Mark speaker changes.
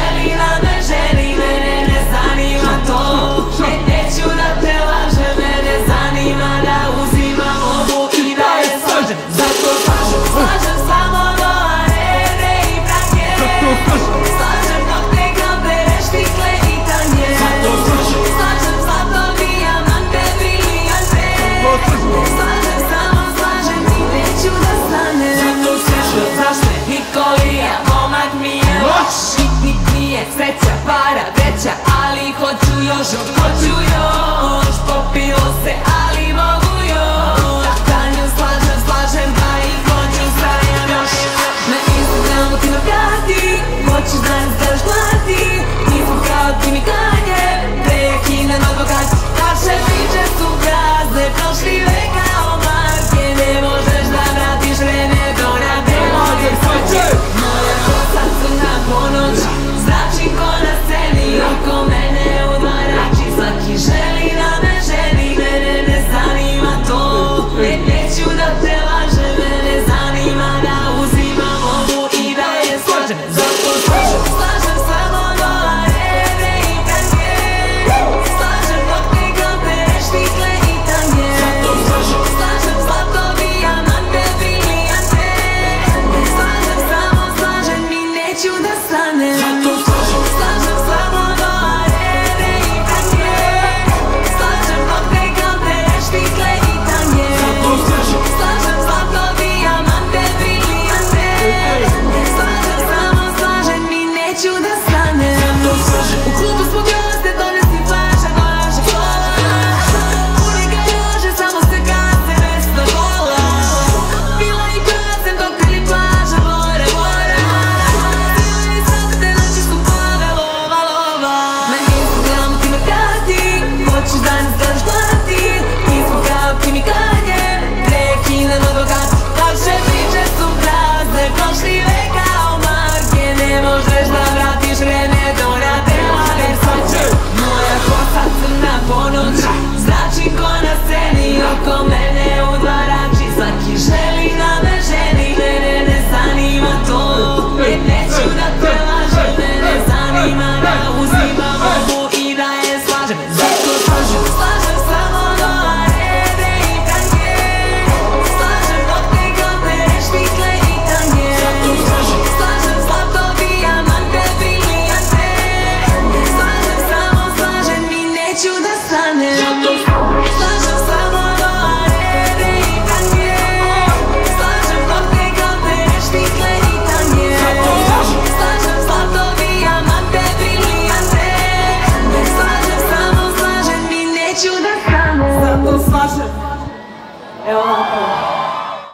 Speaker 1: želi da me želi, mene ne zanima to. Neću da te lažem, mene zanima da uzimam ovu i da je slažem. Zato slažem samo dolarene i brake. Slažem nokte, kampere, štikle i tanje. Slažem zlato, dijamante, brilijante. Slažem samo slažem i neću da stanem. Zato slažem, zašto Nikolija, momak mi je loš. Nit nije sreća, para veća, ali hoću još. Popilo se, ali mogu još. Tanju slažem, pa i hoću stavljam još. Na Instagramu ti me prati, hoćeš da nas gledaš plati. Nisam kao ti mi kanje, prekinem advokat. Vaše priče su prazne, prošli vek kao marke. Ne možeš da vratiš vreme do rade moje sreće. Moja kosa crna po noći, zračim ko na sceni. Oko mene udvarači, svaki želi da me želi, mene ne zanima to. Neću da te lažem, mene zanima da uzimam ovu i da je slažem. Zato slažem samo dolarene i brake. Slažem nokte, kampere, štikle i tanje. Slažem zlato, dijamante, brilijante. Slažem samo slažem i neću da stanem. Slažem samo dolarene i brake. Slažem nokte, kampere, štikle i tanje. Slažem zlato, dijamante, brilijante. Slažem samo slažem i neću da stanem. U klubu smo goste, donesi flaša, vaša kola. Unika jože, samo se gase, mesta bola. Bila i prazem, dok ili plaža, more. Bila i sate, noći su plave, lova. Na Instagramu ti me prati, hoćeš da nas gledaš plati. Nismo kao ti mi kanje, prekinem advokat. Vaše priče su prazne, prošli vek kao marke. Ne možeš da vratiš vreme do rade moje sreće. Moja kosa crna po noći, zračim ko na sceni. Oko mene udvarači, svaki želi da me želi, mene ne zanima to. Neću da te lažem, mene zanima da uzimam ovu i da je slažem. Zato slažem samo dolarene i brake. Slažem nokte, kampere, štikle i tanje. Slažem zlato, dijamante, brilijante. Slažem samo slažem i neću da stanem. Slažem samo dolarene i brake. Slažem nokte, kampere, štikle i tanje. Slažem zlato, dijamante, brilijante. Slažem samo slažem i neću da stanem. Zato slažem. Evo ovako.